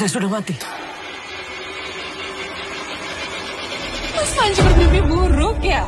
saya sudah mati. Mas Panji bermimpi buruk ya?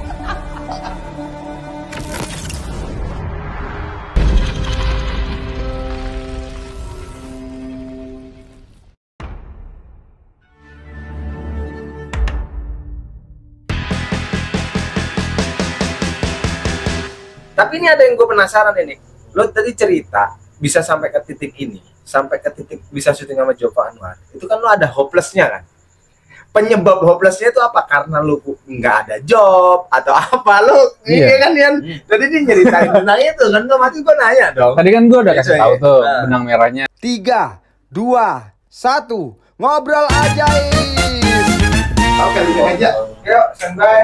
Tapi ini ada yang gue penasaran ini. Lo tadi cerita bisa sampai ke titik ini, sampai ke titik bisa syuting sama Joko Anwar. Itu kan lo ada hopelessnya kan? Penyebab hopelessnya itu apa? Karena lo nggak ada job atau apa? Lo ini kan Yan. Tadi dia nyeritain tentang itu kan, otomatis gue nanya dong. Tadi kan gue udah kasih tahu tuh benang merahnya. 3, 2, 1, ngobrol ajaib. Oke, langsung aja. Yuk, standby.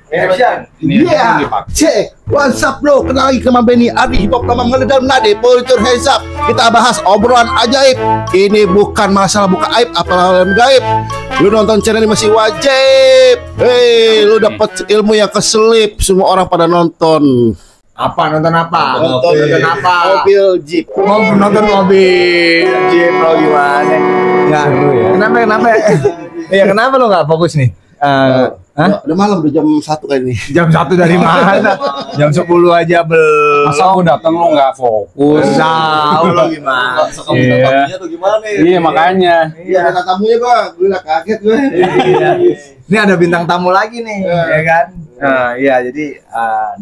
Action. Iya, cek. What's up bro? Kenal lagi sama Benny Adi Hip Hop Lama Ngeledam Nade Politur Heads Up. Kita bahas obrolan ajaib. Ini bukan masalah buka aib, apalagi gaib. Lu nonton channel ini masih wajib. Hei, lu dapet ilmu yang keselip. Semua orang pada nonton. Apa nonton apa? Nonton apa? Mobil Jeep. Mau nonton mobil Jeep lo gimana? Enggak. Kenapa? Iya, kenapa lo nggak fokus nih? Udah malam, udah jam 1 kayak ini. Jam 1 dari mana? Jam 10 aja belum. Masa aku datang lo nggak fokus? Tahu lo gimana? Tamunya tuh gimana? Iya makanya. Iya, ada tamunya gua udah kaget gue. Iya. Ini ada bintang tamu lagi nih, ya kan? Iya, jadi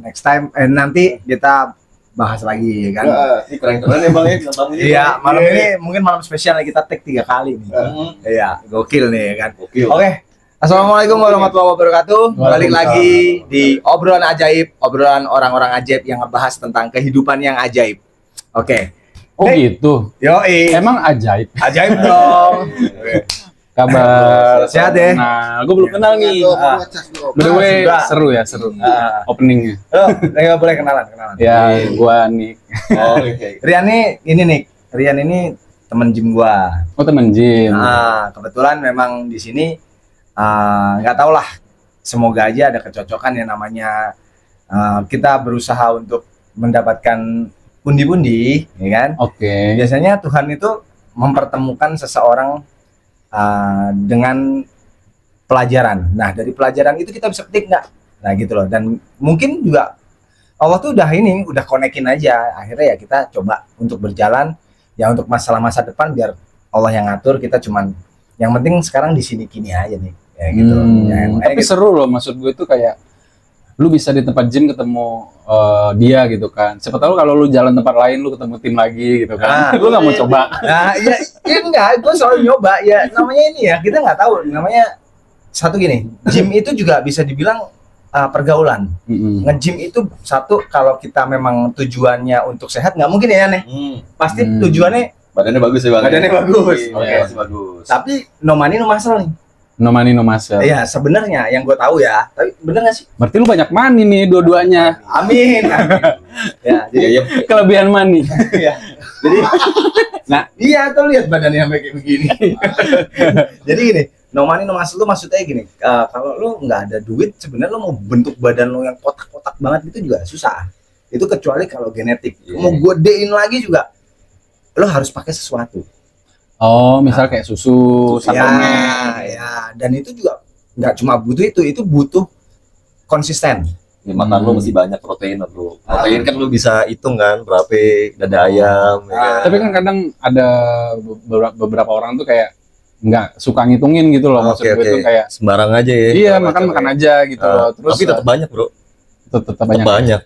next time nanti kita bahas lagi, ya kan? Ini keren-keren ya bang ya bintang tamunya. Iya, malam ini mungkin malam spesial kita take 3 kali nih. Iya, gokil nih, ya kan? Gokil. Oke. Assalamualaikum warahmatullahi wabarakatuh. Balik lagi di obrolan ajaib, obrolan orang-orang ajaib yang ngebahas tentang kehidupan yang ajaib. Oke. Oh gitu. Yoi. Emang ajaib. Ajaib dong. Kabar. Sehat ya? Nah, gue belum kenal nih. By the way, seru ya, seru. Openingnya. Lo, nggak boleh kenalan. Ya, gua Nick. Oh, oke. Rian nih, ini Nick. Rian ini temen gym gua. Oh temen gym. Nah, kebetulan memang di sini nggak tau lah, semoga aja ada kecocokan yang namanya kita berusaha untuk mendapatkan pundi-pundi, ya kan? Oke. Biasanya Tuhan itu mempertemukan seseorang dengan pelajaran. Nah, dari pelajaran itu kita bisa petik nggak? Nah, gitu loh. Dan mungkin juga Allah tuh udah konekin aja. Akhirnya ya kita coba untuk berjalan ya untuk masalah masa depan biar Allah yang ngatur, kita cuman yang penting sekarang di sini kini aja nih. Ya gitu. Tapi gitu. seru loh, maksud gue tuh kayak lu bisa di tempat gym ketemu dia gitu kan. Siapa tahu kalau lu jalan tempat lain lu ketemu tim lagi gitu kan. Lu nggak mau coba? Nah, ya enggak, gue selalu nyoba ya. Namanya ini ya, kita nggak tahu. Namanya satu gini, gym itu juga bisa dibilang pergaulan. Nge-gym itu satu, kalau kita memang tujuannya untuk sehat, nggak mungkin ya nih. Pasti tujuannya Badannya bagus ya bang. badannya bagus. Oke, masih bagus. Tapi no money no muscle nih. No money no muscle. Iya, sebenarnya yang gue tahu ya. Tapi bener nggak sih? Berarti lu banyak money nih dua-duanya. Amin. Ya, jadi Kelebihan money. ya. Jadi nah, iya tuh lihat badannya sampai kayak begini. Jadi gini, no money no muscle tuh maksudnya gini, kalau lu nggak ada duit, sebenarnya lu mau bentuk badan lu yang kotak-kotak banget itu juga susah. Itu kecuali kalau genetik. Mau godein lagi juga lo harus pakai sesuatu. Oh, misal kayak susu, suplemen. Ya, dan itu juga nggak cuma butuh itu butuh konsisten. Ya, makan lu mesti banyak protein bro. Protein kan lu bisa hitung kan berapa dada ayam. Ya. Tapi kan kadang ada beberapa orang tuh kayak nggak suka ngitungin gitu loh. Maksud gue tuh kayak sembarang aja ya. iya, makan aja gitu loh. Terus tapi tetap banyak bro. Tetap banyak.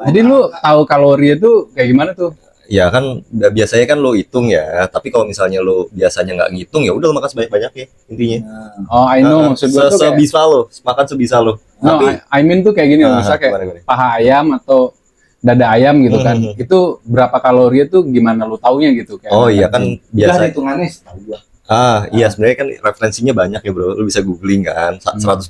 Jadi lu tahu kalori itu kayak gimana tuh? Ya kan biasanya kan lo hitung ya, tapi kalau misalnya lo biasanya nggak ngitung ya udah lo makan sebanyak-banyak ya intinya. Oh, I know, maksud gue tuh kayak sebisa lo, makan sebisa lo. no, Tapi I mean tuh kayak gini loh, misalnya kayak gimana? paha ayam atau dada ayam gitu kan. Itu berapa kalori itu gimana lu taunya gitu kayak. Oh iya kan biasa. Hitungannya tahu gua. Iya sebenarnya kan referensinya banyak ya bro. Lu bisa googling kan 100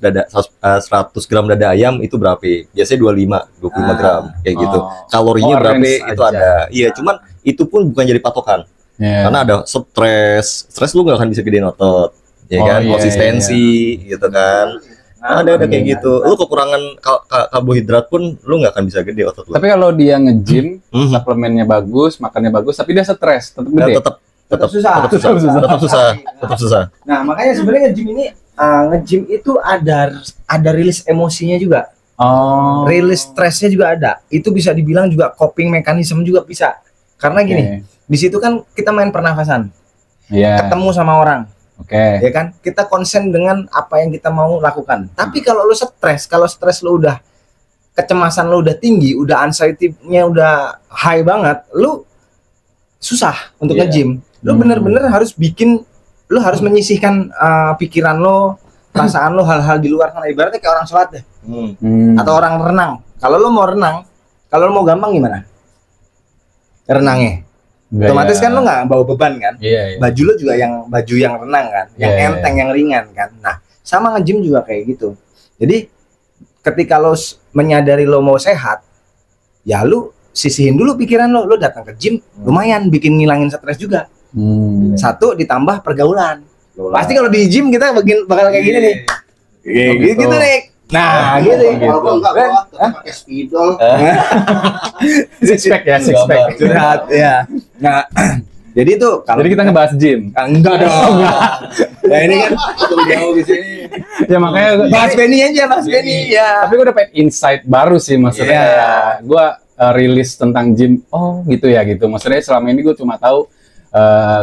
gram dada ayam itu berapa? Biasanya 25 gram kayak gitu. Kalorinya berapa itu aja. ada. Iya, cuman itu pun bukan jadi patokan. Karena ada stres lu nggak akan bisa gedein otot. Ya kan, konsistensi gitu kan. Ada kayak gitu. Lu kekurangan karbohidrat pun lu nggak akan bisa gede otot lu. Tapi kalau dia nge-gym, suplemennya bagus, makannya bagus, tapi dia stres, tetap gede. Tetap tetap susah. Tetap susah. Nah, makanya sebenarnya nge-gym ini nge-gym itu ada rilis emosinya juga. Oh. Rilis stresnya juga ada. Itu bisa dibilang juga coping mechanism juga bisa. Karena gini, di situ kan kita main pernafasan. Iya. Ketemu sama orang. Oke. Ya kan? Kita konsen dengan apa yang kita mau lakukan. Tapi kalau lu stres, kalau stres lu udah kecemasan lu udah tinggi, udah anxiety-nya udah high banget, lu susah untuk nge-gym. Lu bener-bener harus lu harus menyisihkan pikiran lo, perasaan lo, hal-hal di luar sana. Ibaratnya kayak orang sholat deh, atau orang renang. Kalau lo mau renang, kalau lo mau gampang gimana? Renangnya. Otomatis kan lo nggak bawa beban kan? Iya. Baju lo juga baju yang renang kan, yang enteng, yang ringan kan. Nah, sama nge-gym juga kayak gitu. Jadi ketika lo menyadari lo mau sehat, ya lo sisihin dulu pikiran lo datang ke gym, lumayan bikin ngilangin stres juga. Satu ditambah pergaulan. Pasti kalau di gym kita bakal kayak gini nih. Gitu nih. Nah, gitu. Walaupun enggak bawa tetap pakai spidol. Six pack ya, six pack. Curhat ya. Nah, jadi itu kalau Jadi kita ngebahas gym. enggak dong. Ya ini kan Jauh di sini. Ya makanya bahas Benny aja, bahas Benny ya. tapi gue dapet insight baru sih maksudnya. Gue rilis tentang gym. Oh, gitu ya gitu. Maksudnya selama ini gue cuma tahu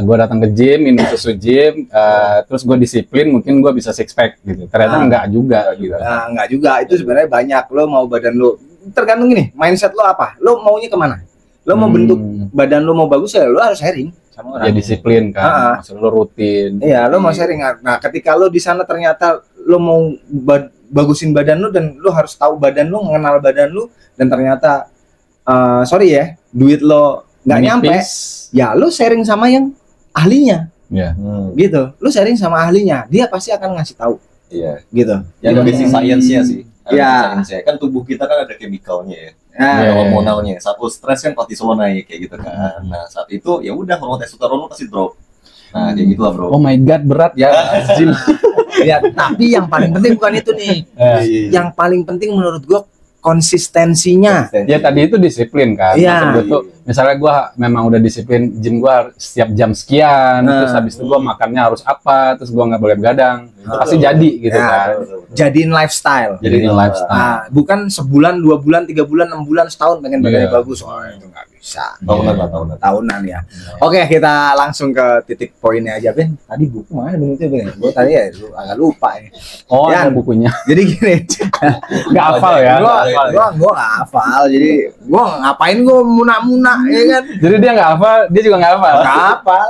gue datang ke gym, minum susu gym, terus gue disiplin, mungkin gue bisa six pack gitu. Ternyata enggak juga gitu. Nah, enggak juga. Itu sebenarnya banyak. Lo mau badan lo tergantung gini, mindset lo apa? Lo maunya kemana? Lo mau bentuk badan lo mau bagus ya lo harus sharing sama orang. Ya disiplin kan, maksud lo rutin. Iya, lo mau sharing. Nah, ketika lo di sana ternyata lo mau bagusin badan lo dan lo harus tahu badan lo, mengenal badan lo, dan ternyata sorry ya, duit lo nggak nyampe, ya lo sharing sama yang ahlinya. Iya. Gitu. Lo sharing sama ahlinya, dia pasti akan ngasih tahu. Iya. Gitu. Yang basic science-nya sih. Iya. Science-nya. Kan tubuh kita kan ada chemical-nya ya. Nah, Ada hormonalnya. Saat lo stres kan kortisol naik kayak gitu kan. Nah, saat itu ya udah hormon testosteron lo pasti drop. Nah, kayak gitu lah, Bro. Oh my god, berat ya gym. ya, tapi yang paling penting bukan itu nih. Yang paling penting menurut gua konsistensinya. Ya tadi itu disiplin kan. Iya. Maksud gue tuh, misalnya gue memang udah disiplin gym gue setiap jam sekian, terus habis itu gue makannya harus apa, terus gue nggak boleh begadang, pasti jadi gitu kan. Jadiin lifestyle. Jadiin lifestyle. Nah, bukan sebulan, 2 bulan, 3 bulan, 6 bulan, setahun pengen badannya bagus. Oh, itu nggak bisa. Tahunan ya. Oke, kita langsung ke titik poinnya aja, Ben. Tadi buku mana Ben itu, Ben? Gue tadi ya agak lupa ya. Oh, Yan, ada bukunya. Jadi gini, Nggak hafal ya. gua nggak hafal. Jadi gua ngapain gua muna-muna ya kan? Jadi dia nggak hafal, dia juga nggak hafal. Nggak hafal.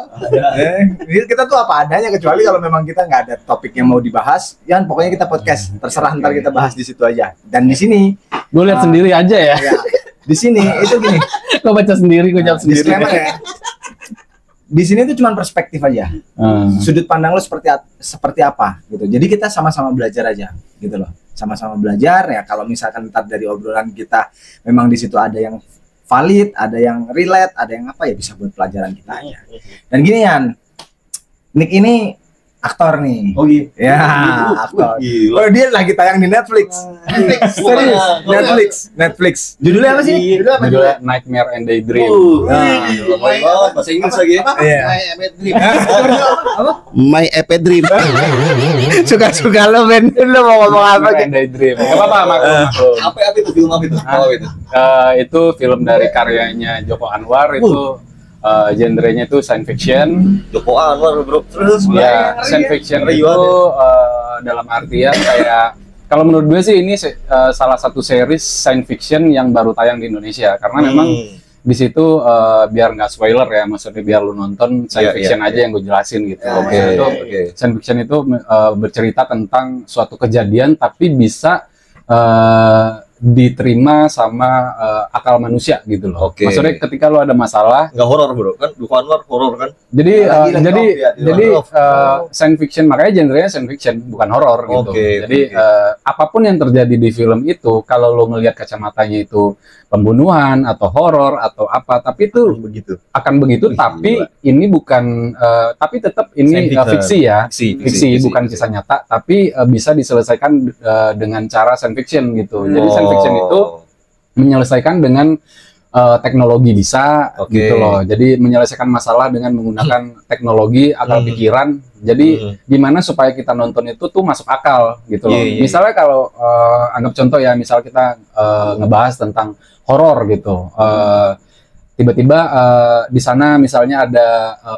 Jadi kita tuh apa adanya, kecuali kalau memang kita nggak ada topik yang mau dibahas, ya pokoknya kita podcast. Terserah, ntar kita bahas di situ aja. Dan di sini Gue lihat sendiri aja ya. ya, di sini itu gini, Gue baca sendiri, gue jawab sendiri. disclaimer ya. Di sini tuh cuma perspektif aja. Sudut pandang lo seperti apa gitu. Jadi kita sama-sama belajar aja gitu loh. Sama-sama belajar ya. Kalau misalkan ntar dari obrolan kita memang di situ ada yang valid, ada yang relate, ada yang apa ya, bisa buat pelajaran kita aja. Dan gini Yan, Nick ini aktor nih. Oh gitu. Ya, aktor. Oh, dia lagi tayang di Netflix. Serius? Netflix. Judulnya apa sih? Judulnya Nightmare and Daydream. Bahasa Inggris lagi ya. Iya. My Epid Dream. Suka-suka lo, Ben. Lo mau ngomong apa Nightmare gitu? and Daydream. Gak apa-apa, maklum. Apa itu film apa itu? Apa itu? Itu film dari karyanya Joko Anwar, itu genrenya itu science fiction. Joko Anwar, Bro. Terus Ya, science fiction Ngeri itu banget. dalam artian kayak, kalau menurut gue sih ini salah satu series science fiction yang baru tayang di Indonesia, karena memang di situ biar nggak spoiler ya, maksudnya biar lu nonton science fiction aja yang gue jelasin gitu. Science fiction itu bercerita tentang suatu kejadian tapi bisa diterima sama akal manusia gitu loh. Maksudnya ketika lu ada masalah, nggak horor, Bro. Kan Joko Anwar horor kan? jadi science fiction, makanya genrenya science fiction, bukan horor gitu. Jadi apapun yang terjadi di film itu, kalau lo ngelihat kacamatanya itu pembunuhan atau horor atau apa, tapi itu akan begitu. Tapi ini bukan, tapi tetap ini fiksi ya, fiksi bukan kisah nyata, tapi bisa diselesaikan dengan cara science fiction gitu. Jadi science fiction itu menyelesaikan dengan teknologi bisa gitu loh. Jadi menyelesaikan masalah dengan menggunakan teknologi, akal pikiran. Jadi gimana supaya kita nonton itu tuh masuk akal gitu loh. Misalnya kalau anggap contoh ya, misal kita ngebahas tentang horor gitu. Tiba-tiba di sana misalnya ada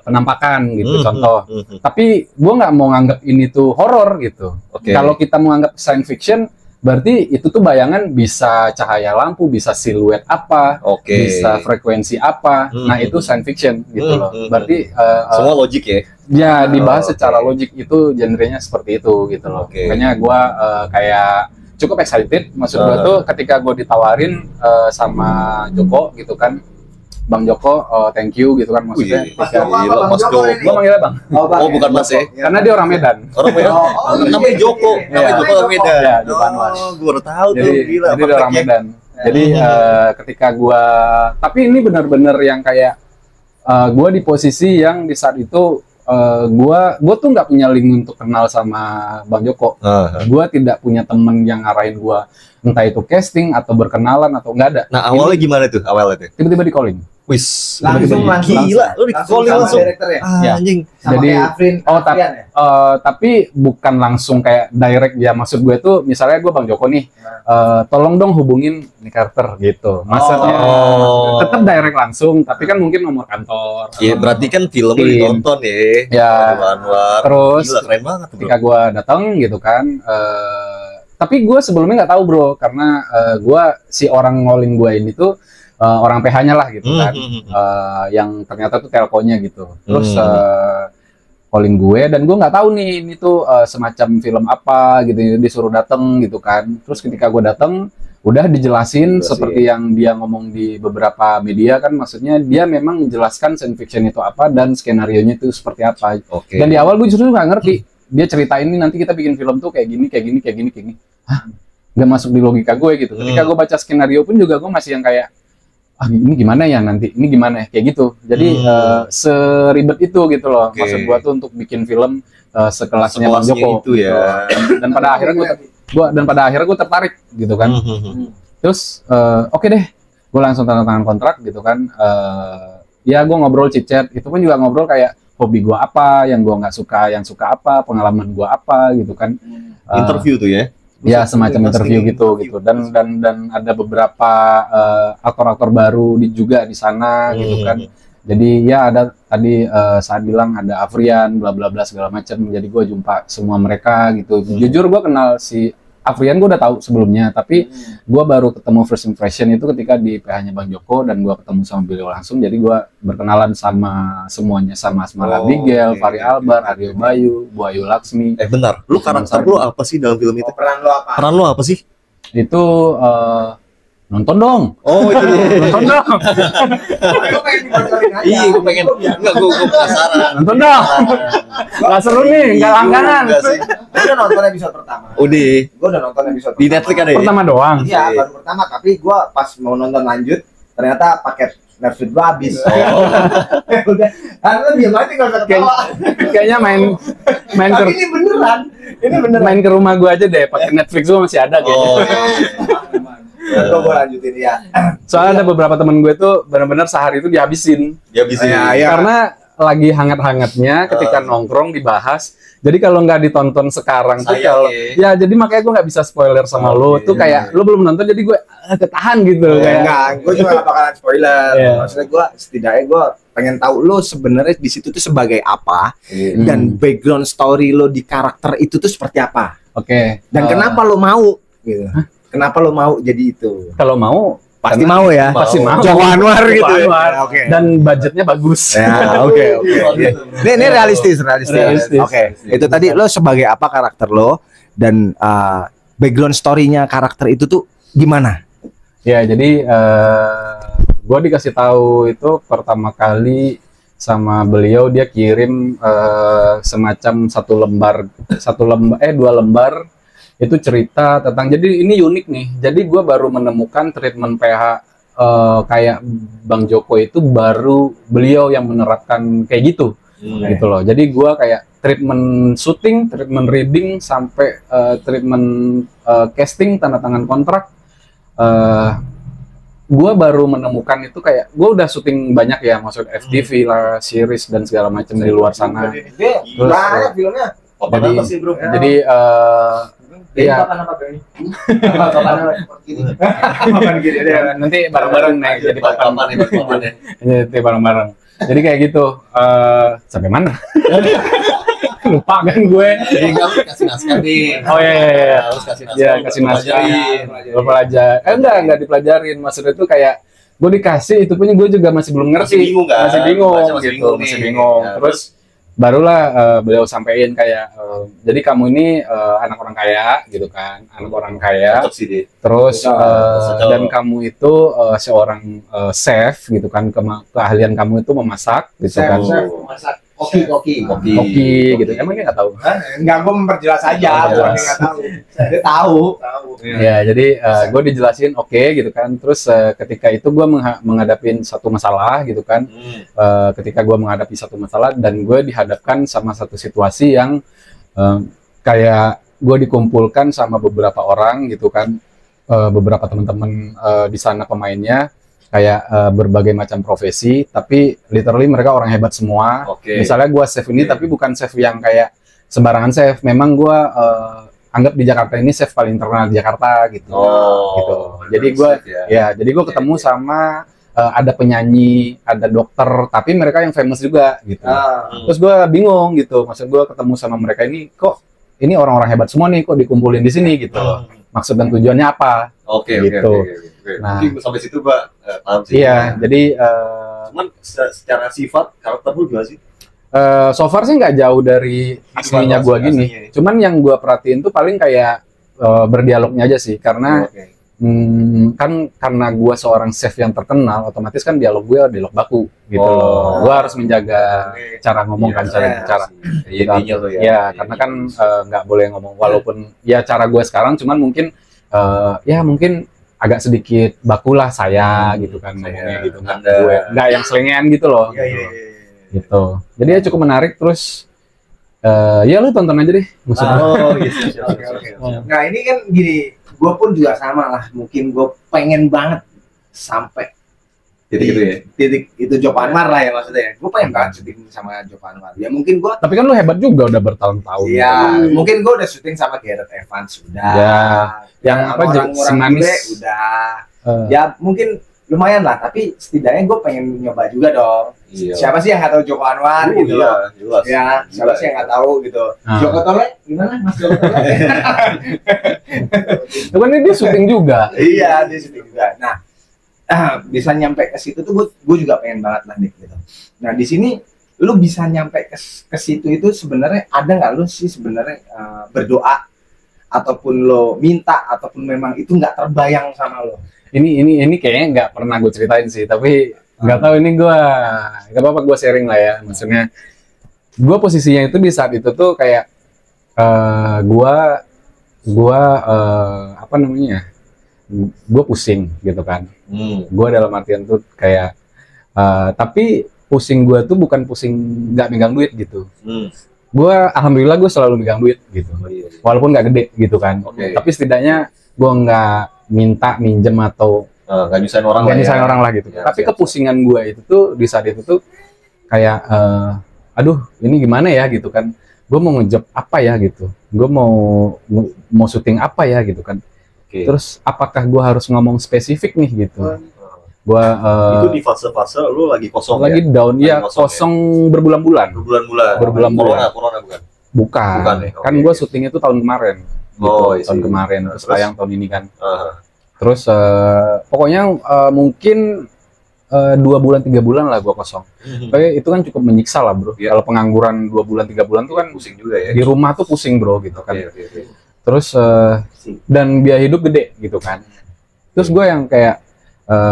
penampakan gitu contoh. Tapi gue nggak mau nganggap ini tuh horor gitu. Kalau kita mau nganggap science fiction, berarti itu tuh bayangan bisa cahaya lampu, bisa siluet apa, bisa frekuensi apa. Nah itu science fiction gitu loh. Berarti semua logik ya. Ya dibahas secara logik, itu genrenya seperti itu gitu loh. Makanya gue kayak cukup excited. Maksud gue tuh ketika gue ditawarin sama Joko gitu kan, Bang Joko, thank you gitu kan, maksudnya. Mas Joko, Gue manggilnya Bang. Oh, bukan Mas ya? Karena dia orang Medan. Orang Medan. Namanya Joko. Namanya Joko orang Medan. Ya, Joko Anwar. Gue baru tahu tuh, gila. Jadi dia orang Medan. Jadi ketika gue, tapi ini benar-benar yang kayak gue di posisi yang di saat itu gue tuh nggak punya link untuk kenal sama Bang Joko. Gue tidak punya temen yang ngarahin gue, entah itu casting atau berkenalan atau nggak ada. Nah awalnya gimana tuh? Awalnya tuh? Tiba-tiba di calling. Wis, langsung gila, lu di calling langsung. Ya? Anjing. Jadi Afrian, tapi bukan langsung kayak direct ya, maksud gue tuh misalnya gue Bang Joko nih, tolong dong hubungin nih karakter gitu. Maksudnya tetap direct langsung, tapi kan mungkin nomor kantor. Iya, berarti kan film ditonton ya. Ya. Anwar. Terus gila, keren banget tuh, ketika gue datang gitu kan, tapi gue sebelumnya nggak tahu bro, karena gue si orang ngalling gue ini tuh orang PH-nya lah gitu kan, yang ternyata tuh telkonya gitu. Terus calling gue dan gue nggak tahu nih ini tuh semacam film apa gitu, disuruh dateng gitu kan. Terus ketika gue dateng udah dijelasin seperti yang dia ngomong di beberapa media kan, maksudnya dia memang menjelaskan science fiction itu apa dan skenario-nya itu seperti apa. Dan di awal gue justru nggak ngerti, dia cerita ini nanti kita bikin film tuh kayak gini, kayak gini, kayak gini, kayak gini. Hah? Nggak masuk di logika gue gitu. Ketika gue baca skenario pun juga gue masih yang kayak, ini gimana ya nanti, ini gimana ya, kayak gitu. Jadi seribet itu gitu loh. Maksud gue tuh untuk bikin film sekelasnya Bang Joko itu ya. Dan pada akhirnya gue tertarik gitu kan. Terus oke deh, gue langsung tanda tangan kontrak gitu kan. Ya gue ngobrol chit-chat, itu pun juga ngobrol kayak hobi gue apa, yang gue nggak suka, yang suka apa, pengalaman gue apa gitu kan. Interview tuh ya. Ya semacam interview gitu dan ada beberapa aktor-aktor baru juga di sana gitu kan. Jadi ya ada tadi saat bilang ada Afrian bla bla bla segala macam. Jadi gue jumpa semua mereka gitu. Jujur gue kenal si Afrian, gue udah tahu sebelumnya, tapi gue baru ketemu first impression itu ketika di PH-nya Bang Joko, dan gue ketemu sama beliau langsung. Jadi gue berkenalan sama semuanya, sama Asmara Abigail, Fahri Albar, Aryo Bayu, Bu Ayu Laksmi. Bentar, lu karakter lu apa sih dalam film itu? Peran lo apa? Peran lu apa sih? Itu nonton dong. Oh itu nonton dong. Iya, gue pengen. Enggak, gue penasaran. Nonton dong. Gak seru nih, gak langganan. Gue udah nonton episode pertama. Udah. Gue udah nonton episode di Netflix ada ya? Pertama doang. Iya, baru pertama. Tapi gue pas mau nonton lanjut, ternyata paket Netflix gue habis. Udah, karena diam aja gak usah ketawa. Kayaknya main ke ini beneran. Main ke rumah gue aja deh, pakai Netflix gue masih ada kayaknya. Gue lanjutin ya. Soalnya ada beberapa temen gue tuh benar-benar sehari itu dihabisin. Karena lagi hangat-hangatnya ketika nongkrong dibahas. Jadi kalau nggak ditonton sekarang tuh kalau ya jadi makanya gue nggak bisa spoiler sama lo tuh kayak lo belum nonton jadi gue ketahan gitu kayak. Enggak, gue juga gak bakalan spoiler. Maksudnya gue setidaknya gue pengen tahu lo sebenarnya di situ tuh sebagai apa dan background story lo di karakter itu tuh seperti apa. Dan kenapa lo mau gitu. Kenapa lo mau jadi itu? Kalau mau pasti mau ya. Pasti mau. Joko Anwar gitu. Ya. Dan budgetnya bagus. Ya, oke. Ini realistis. Oke. Itu tadi lo sebagai apa karakter lo dan background story-nya karakter itu tuh gimana? Ya, jadi gue dikasih tahu itu pertama kali sama beliau, dia kirim semacam dua lembar itu cerita tentang, jadi ini unik nih, jadi gue baru menemukan treatment PH kayak Bang Joko itu baru beliau yang menerapkan kayak gitu gitu loh. Jadi gue kayak treatment syuting, treatment reading, sampai treatment casting, tanda tangan kontrak, gue baru menemukan itu kayak gue udah syuting banyak ya, maksud FTV lah, series dan segala macam di luar sana. Terus banyak filmnya. Papan apa sih bro? Jadi iya. Papan gini. Nanti bareng-bareng nih jadi papan ya. Jadi bareng-bareng. Jadi kayak gitu. Sampai mana? Lupa kan gue. Jadi kamu kasih naskah nih. Oh iya. Harus kasih naskah. Ya kasih naskah. Lo pelajar. Enggak dipelajarin. Maksudnya itu kayak gue dikasih itu punya gue juga masih belum ngerti. Masih bingung kan? Masih bingung Masih gitu. bingung Masih nih. bingung. Ya, Terus barulah beliau sampaikan kayak jadi kamu ini anak orang kaya gitu kan. Anak orang kaya. Cocok sih dia. Terus Cocok. dan kamu itu seorang chef gitu kan, keahlian kamu itu memasak gitu kan. Masak koki. Koki gitu. Emang dia nggak tahu? Enggak, gue memperjelas aja, bukan dia nggak tahu. Dia tahu. Ya, jadi gue dijelasin oke gitu kan. Terus ketika itu gue menghadapi satu masalah gitu kan. Ketika gue menghadapi satu masalah dan gue dihadapkan sama satu situasi yang kayak gue dikumpulkan sama beberapa orang gitu kan, beberapa teman-teman di sana pemainnya kayak berbagai macam profesi, tapi literally mereka orang hebat semua. Misalnya gue chef ini, tapi bukan chef yang kayak sembarangan chef. Memang gue anggap di Jakarta ini chef paling terkenal di Jakarta gitu. Gitu. Jadi gue jadi gue ketemu sama ada penyanyi, ada dokter, tapi mereka yang famous juga gitu. Terus gue bingung gitu, maksud gue ketemu sama mereka ini kok ini orang-orang hebat semua nih, kok dikumpulin di sini gitu. Maksud dan tujuannya apa? Gitu. Nah, mungkin sampai situ gua paham sih. Iya, jadi cuman secara sifat karakter lu gimana sih? so far sih nggak jauh dari aslinya gua gini. Aslinya. Cuman yang gua perhatiin tuh paling kayak berdialognya aja sih, karena kan karena gua seorang chef yang terkenal, otomatis kan dialog baku gitu loh. Gua harus menjaga cara ngomong kan, cara bicara. Intinya tuh ya. Ya, karena kan nggak boleh ngomong, walaupun ya cara gue sekarang, cuman mungkin ya mungkin agak sedikit bakulah saya gitu kan ngomongnya gitu, nggak yang selengean gitu loh. Gitu. Jadi ya cukup menarik. Terus ya lu tonton aja deh maksudnya. Nah ini kan gini, gue pun juga sama lah. Mungkin gue pengen banget sampai titik itu Joko Anwar lah ya maksudnya. Gue pengen banget syuting sama Joko Anwar. Ya mungkin gue. Tapi kan lu hebat juga udah bertahun-tahun. Iya. Mungkin gue udah syuting sama Gareth Evans udah. Ya. Yang apa orang udah. Ya mungkin lumayan lah. Tapi setidaknya gue pengen nyoba juga dong. Siapa sih yang nggak tahu Joko Anwar gitu loh? Ya. Siapa sih yang nggak tahu gitu? Joko Tole gimana Mas Joko Tole? Itu kan dia syuting juga. Iya dia syuting juga. Nah. Bisa nyampe ke situ tuh gue juga pengen banget lah nih gitu. Nah di sini lu bisa nyampe ke situ itu sebenarnya ada nggak lu sih sebenarnya berdoa ataupun lo minta ataupun memang itu nggak terbayang sama lo? Ini kayaknya nggak pernah gue ceritain sih, tapi nggak tahu ini gue nggak apa-apa gue sharing lah ya. Maksudnya gue posisinya itu di saat itu tuh kayak gue apa namanya? Gue pusing gitu kan. Gue dalam artian tuh kayak tapi pusing gue tuh bukan pusing nggak megang duit gitu. Gue alhamdulillah gue selalu megang duit gitu, walaupun nggak gede gitu kan. Tapi setidaknya gue nggak minta minjem atau nggak nyusahin orang lah gitu. Tapi kepusingan gue itu tuh di saat itu tuh kayak aduh ini gimana ya gitu kan. Gue mau ngejob apa ya gitu, gue mau syuting apa ya gitu kan. Terus apakah gue harus ngomong spesifik nih gitu? Gua itu di fase-fase lu lagi kosong lagi ya? down ya, kosong ya? berbulan-bulan. Corona bukan? Bukan. Kan gue syuting itu tahun kemarin. Gitu, tahun kemarin. Terus tayang tahun ini kan. Terus pokoknya mungkin 2 bulan 3 bulan lah gue kosong. Tapi itu kan cukup menyiksa lah bro. Kalau pengangguran 2 bulan 3 bulan tuh kan pusing juga ya. Di rumah tuh pusing bro gitu kan. Terus dan biaya hidup gede gitu kan. Terus gue yang kayak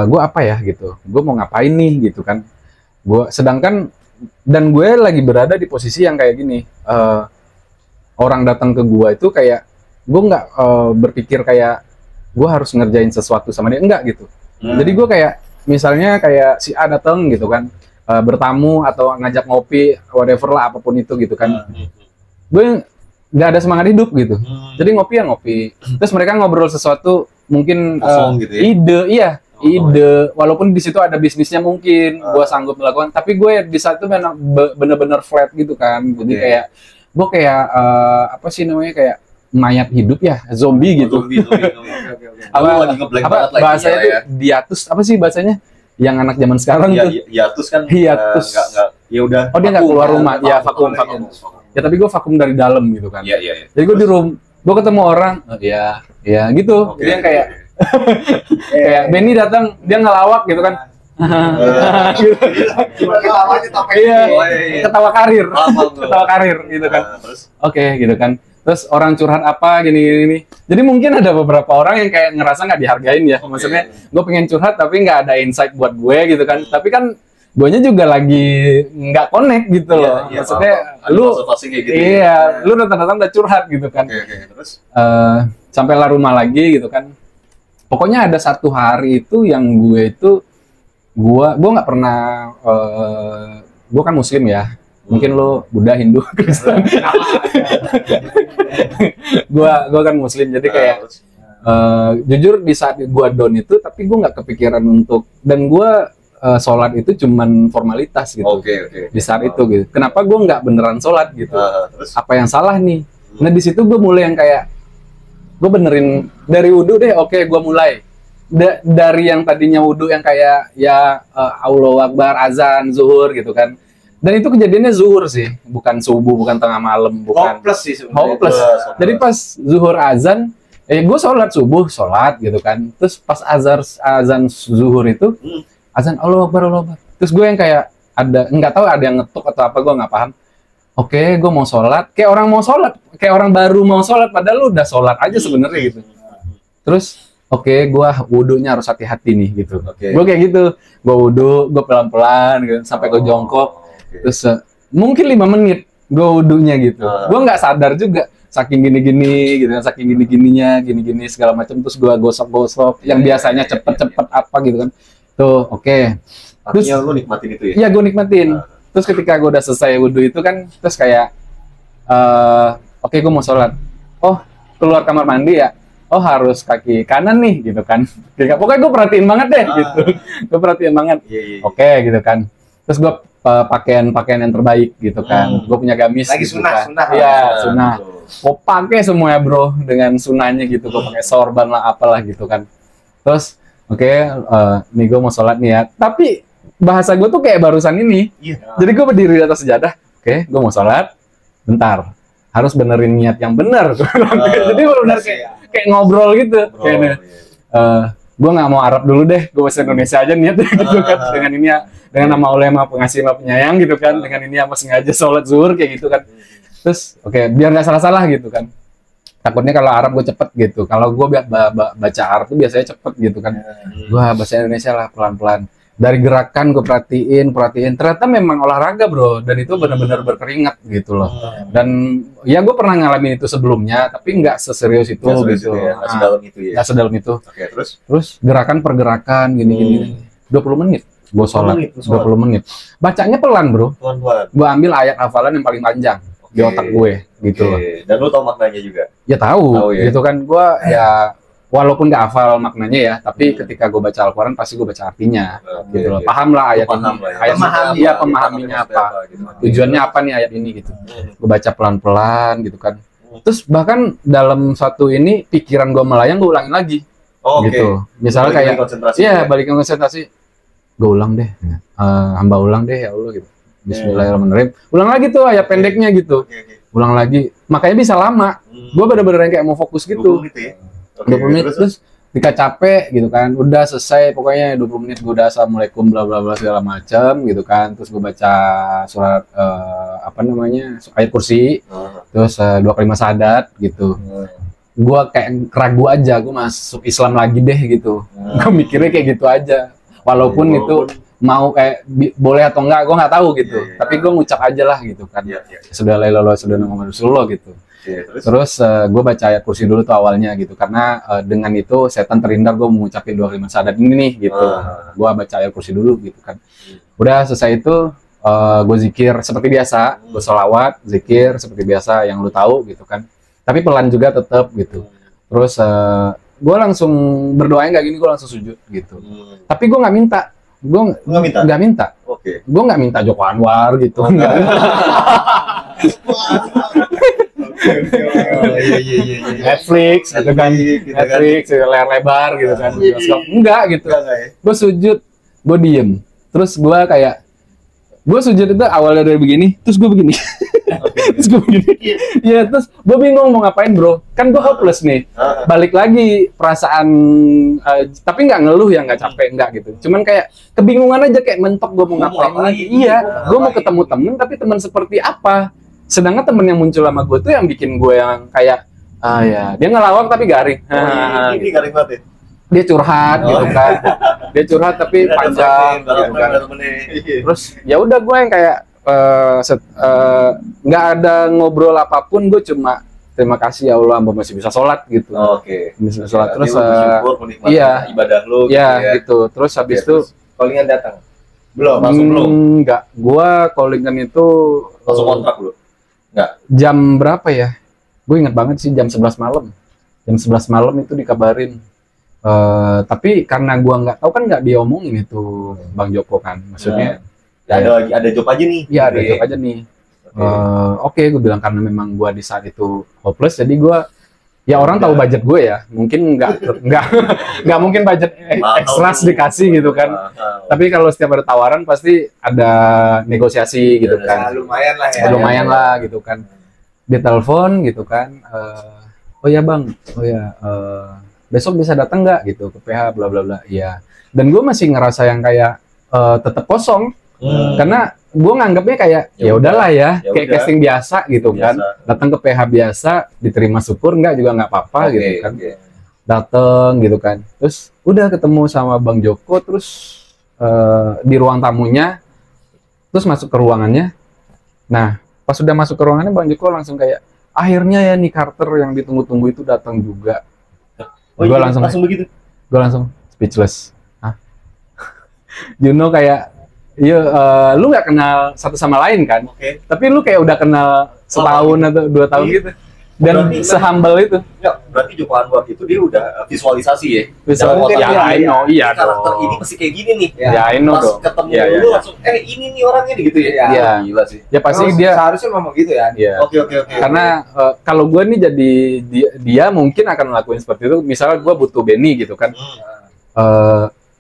gue apa ya gitu, gue mau ngapain nih gitu kan. Gue sedangkan dan gue lagi berada di posisi yang kayak gini, orang datang ke gue itu kayak gue nggak berpikir kayak gue harus ngerjain sesuatu sama dia, enggak gitu. Jadi gue kayak misalnya kayak si A datang gitu kan, bertamu atau ngajak ngopi whatever lah apapun itu gitu kan, gue nggak ada semangat hidup gitu. Jadi ngopi ya ngopi. Terus mereka ngobrol sesuatu mungkin gitu ya? ide, iya ide, walaupun di situ ada bisnisnya mungkin gue sanggup melakukan, tapi gue di saat itu memang bener-bener flat gitu kan. Jadi kayak gue kayak apa sih namanya, kayak mayat hidup ya, zombie gitu. Apa bahasanya itu hiatus, apa sih bahasanya yang anak zaman sekarang tuh? Hiatus kan. Hiatus. Ya udah. Oh, dia nggak keluar rumah, ya vakum. Ya tapi gue vakum dari dalam gitu kan. Iya. Jadi gue di room, gue ketemu orang, ya gitu. Dia kayak kayak Benny datang, dia ngelawak gitu kan. Iya, ketawa karir gitu kan. Oke, gitu kan. Terus orang curhat apa gini. Jadi mungkin ada beberapa orang yang kayak ngerasa nggak dihargain ya. Maksudnya gue pengen curhat tapi nggak ada insight buat gue gitu kan. Tapi kan guanya juga lagi nggak connect gitu loh. Maksudnya lu lu datang udah curhat gitu kan. Terus sampailah rumah lagi gitu kan. Pokoknya ada satu hari itu yang gue nggak pernah, gue kan Muslim ya. Mungkin lo Buddha, Hindu, Kristen. Gua kan Muslim, jadi kayak jujur di saat gue down itu, tapi gue nggak kepikiran untuk, dan gue sholat itu cuman formalitas gitu. Di saat itu gitu. Kenapa gue nggak beneran sholat gitu? Apa yang salah nih? Nah di situ gue mulai yang kayak gue benerin dari wudhu deh. Gue mulai dari yang tadinya wudhu yang kayak ya Allahu Akbar, azan, zuhur gitu kan. Dan itu kejadiannya zuhur sih, bukan subuh, bukan tengah malam, bukan. Hopeless sih sebenarnya. Hopeless. Jadi pas zuhur azan, gue sholat subuh, sholat gitu kan. Terus pas azan zuhur itu, azan Allahu Akbar, Allahu Akbar. Terus gue yang kayak nggak tahu ada yang ngetuk atau apa, gue nggak paham. Gue mau sholat, kayak orang mau sholat, kayak orang baru mau sholat, padahal lu udah sholat aja sebenarnya gitu. Terus gue wudhunya harus hati-hati nih gitu. Gue kayak gitu, gue wudhu, gue pelan-pelan gitu, sampai gue jongkok. Terus mungkin 5 menit gue wudhunya gitu. Gue nggak sadar juga saking gini-gini gitu kan, saking gini-gininya, gini-gini segala macam. Terus gue gosok-gosok yang biasanya cepet-cepet apa gitu kan. Tuh, terus lu nikmatin itu ya? Iya, gue nikmatin. Terus ketika gue udah selesai wudhu itu kan, terus kayak gue mau sholat. Oh, keluar kamar mandi ya. Oh, harus kaki kanan nih gitu kan. Pokoknya gue perhatiin banget deh gitu. Gue perhatiin banget. Gitu kan. Terus gue pakaian yang terbaik gitu kan. Gue punya gamis. Lagi gitu sunah. Iya, sunah. Gue pakai semuanya bro dengan sunahnya gitu. Gue pakai sorban lah apalah gitu kan. Terus nih gue mau sholat nih ya. Tapi bahasa gue tuh kayak barusan ini. Jadi gue berdiri di atas sejadah. Gue mau sholat. Bentar. Harus benerin niat yang benar. Jadi benar kayak ngobrol gitu. Gue nggak mau Arab dulu deh, gue bahasa Indonesia aja niat gitu kan, dengan ini ya, dengan nama ulama pengasih maha penyayang gitu kan, dengan ini apa sengaja sholat zuhur kayak gitu kan. Terus biar nggak salah-salah gitu kan. Takutnya kalau Arab gue cepet gitu, kalau gue baca Arab tuh biasanya cepet gitu kan. Gue bahasa Indonesia lah pelan-pelan. Dari gerakan gue perhatiin, ternyata memang olahraga bro, dan itu benar-benar berkeringat gitu loh. Dan ya gue pernah ngalamin itu sebelumnya, tapi nggak seserius itu gitu. Nggak sedalam itu. Terus gerakan per gerakan gini-gini. 20 menit gue sholat, 20 menit. Bacanya pelan bro. Gue ambil ayat hafalan yang paling panjang di otak gue gitu loh. Dan lu tau maknanya juga? Ya tahu gitu kan. Gue ya walaupun nggak hafal maknanya ya, tapi ketika gue baca Al-Quran pasti gue baca artinya, gitu loh. Paham lah ayat ini, ayat pemahaminya apa, tujuannya apa nih ayat ini gitu. Gue baca pelan-pelan gitu kan. Terus bahkan dalam satu ini pikiran gue melayang, gue ulangin lagi, gitu. Misalnya kayak, balikin konsentrasi, gue ulang deh, hamba ulang deh ya Allah gitu. Bismillahirrahmanirrahim. Ulang lagi tuh ayat pendeknya gitu. Ulang lagi, makanya bisa lama. Gue bener-bener kayak mau fokus gitu. 20 menit terus ketika capek gitu kan, udah selesai pokoknya 20 menit gue udah assalamualaikum bla bla bla segala macam gitu kan. Terus gue baca surat ayat kursi, terus 2 kalimat syahadat gitu. Gue kayak ragu aja, gue masuk Islam lagi deh gitu. Gue mikirnya kayak gitu aja, walaupun itu mau kayak boleh atau enggak gue nggak tahu gitu. Tapi gue ngucap aja lah gitu kan. Sudah la ilaha illallah sudah Muhammad Rasulullah gitu. Terus gue baca ayat kursi dulu tuh awalnya gitu, karena dengan itu setan terhindar. Gue mengucapin 2 kalimat syahadat ini nih gitu. Gue baca ayat kursi dulu gitu kan. Udah selesai itu gue zikir seperti biasa, gue sholawat, zikir seperti biasa yang lu tahu gitu kan. Tapi pelan juga tetap gitu. Terus gue langsung berdoanya nggak gini, gue langsung sujud gitu. Tapi gue nggak minta, nggak minta. Oke. Gue nggak minta Joko Anwar gitu. Nggak. Netflix gitu kan, Netflix layar lebar gitu kan, bioskop enggak gitu. Gue sujud, gue diem, terus gue kayak gue sujud itu awalnya dari begini, terus gue begini. Terus gue begini, ya terus gue bingung mau ngapain bro, kan gue hopeless nih, balik lagi perasaan, tapi nggak ngeluh ya, nggak capek, nggak gitu, cuman kayak kebingungan aja, kayak mentok gue mau ngapain lagi, iya, gue mau ketemu temen, tapi teman seperti apa, sedangkan temen yang muncul sama gue tuh yang bikin gue yang kayak, ya dia ngelawak tapi garing, Ini garing banget ya. dia curhat gitu kan, dia curhat tapi panjang gitu kan, terus ya udah gue yang kayak nggak ada ngobrol apapun, gue cuma terima kasih ya Allah, masih bisa sholat gitu. Oke. Bisa sholat terus iya ibadah lu iya gitu. Terus habis itu callingan datang. Belum. Langsung belum. Enggak, gua callingan itu Langsung kontrak lu. Enggak. Jam berapa ya? Gue ingat banget sih jam 11 malam. Jam 11 malam itu dikabarin. Tapi karena gua nggak tahu kan, nggak diomongin itu Bang Joko kan, maksudnya. Ada job aja nih. Iya, ada job aja nih. Oke, gue bilang karena memang gue di saat itu hopeless, jadi gue ya orang tahu budget gue ya, mungkin nggak mungkin budget ekstra dikasih gitu kan. Tapi kalau setiap ada tawaran pasti ada negosiasi gitu kan. Lumayan lah ya. Lumayan lah gitu kan. Ditelepon gitu kan. Oh ya bang, oh ya besok bisa datang nggak gitu ke PH bla bla bla. Iya. Dan gue masih ngerasa yang kayak tetap kosong. Karena gue nganggapnya kayak ya udahlah ya, kayak casting biasa gitu kan, datang ke PH biasa, diterima syukur, enggak juga nggak apa-apa gitu kan, datang gitu kan, terus udah ketemu sama Bang Joko, terus di ruang tamunya, terus masuk ke ruangannya. Nah pas sudah masuk ke ruangannya, Bang Joko langsung kayak akhirnya ya nih Carter yang ditunggu-tunggu itu datang juga. Gue langsung begitu, gue langsung speechless. Juno kayak iya, lu nggak kenal satu sama lain kan? Tapi lu kayak udah kenal setahun atau 2 tahun gitu. Dan sehumble itu. Ya, berarti Joko Anwar itu dia udah visualisasi ya. Visualisasi, ya, I know, iya karakter dong. ini pasti kayak gini nih. Ya, I know Pas dong. ketemu Ya, lu langsung, ini nih orangnya gitu ya. Iya. Gila sih. Ya pasti dia. Seharusnya ngomong gitu ya. Iya. Oke. Karena kalau gue nih jadi dia mungkin akan ngelakuin seperti itu. Misalnya gue butuh Benny gitu kan.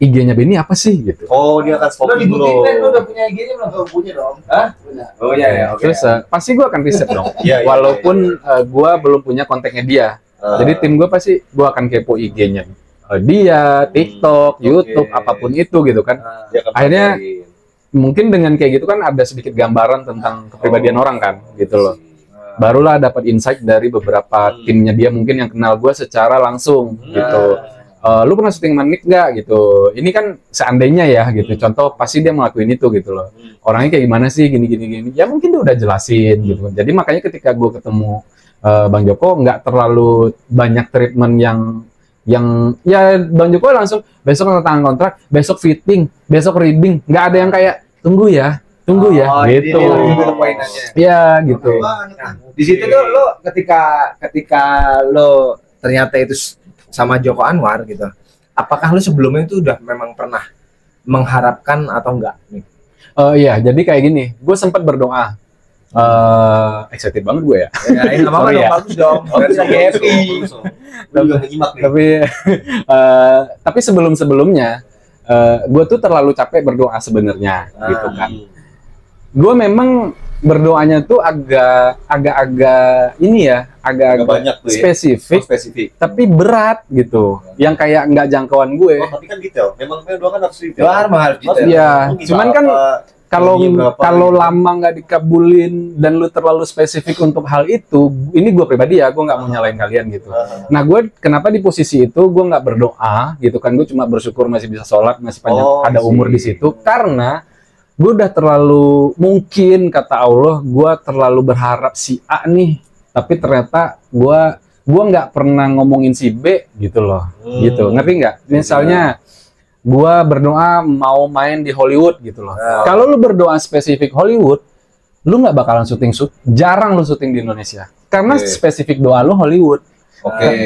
IG-nya Benny apa sih gitu. Oh, dia akan Lo stalking dibutuhin dulu. kan, lo udah punya IG-nya belum? Belum punya dong. Hah? Oh iya ya, oke. Terus pasti gue akan riset dong. Iya, Walaupun gue belum punya kontaknya dia. Jadi tim gue pasti gue akan kepo IG-nya dia, TikTok, YouTube, apapun itu gitu kan. Akhirnya mungkin dengan kayak gitu kan ada sedikit gambaran tentang kepribadian orang kan, gitu loh. Barulah dapat insight dari beberapa timnya dia mungkin yang kenal gue secara langsung gitu. Lu pernah syuting Manik nggak gitu? Ini kan seandainya ya gitu. Contoh pasti dia ngelakuin itu gitu loh. Orangnya kayak gimana sih gini. Ya mungkin dia udah jelasin gitu. Jadi makanya ketika gue ketemu Bang Joko nggak terlalu banyak treatment yang ya Bang Joko langsung besok tanda kontrak, besok fitting, besok reading. Nggak ada yang kayak tunggu ya gitu. Ya gitu. Nah, di situ tuh lo ketika lo ternyata itu sama Joko Anwar gitu, apakah lu sebelumnya itu udah memang pernah mengharapkan atau enggak nih? Iya, jadi kayak gini, gue sempat berdoa. Excited banget gue ya. Ya, ini apa-apa dong, bagus dong. Berarti lagi happy. Tapi sebelumnya, gue tuh terlalu capek berdoa sebenarnya, gitu kan. Gue memang berdoanya tuh agak ini ya, agak banyak tuh ya. spesifik, tapi berat gitu, yang kayak nggak jangkauan gue. Tapi kan detail, memang doa kan harus detail. Harus detail. Iya, cuman kan kalau lama nggak dikabulin dan lu terlalu spesifik untuk hal itu, ini gue pribadi ya, gue nggak mau nyalain kalian gitu. Nah gue kenapa di posisi itu gue nggak berdoa gitu kan, gue cuma bersyukur masih bisa sholat, masih panjang ada umur di situ, karena gue udah terlalu, mungkin kata Allah, gue terlalu berharap si A nih, tapi ternyata gue nggak pernah ngomongin si B gitu loh, gitu, ngerti nggak? Misalnya gue berdoa mau main di Hollywood gitu loh. Kalau lu berdoa spesifik Hollywood, lu nggak bakalan jarang lu syuting di Indonesia, karena spesifik doa lu Hollywood.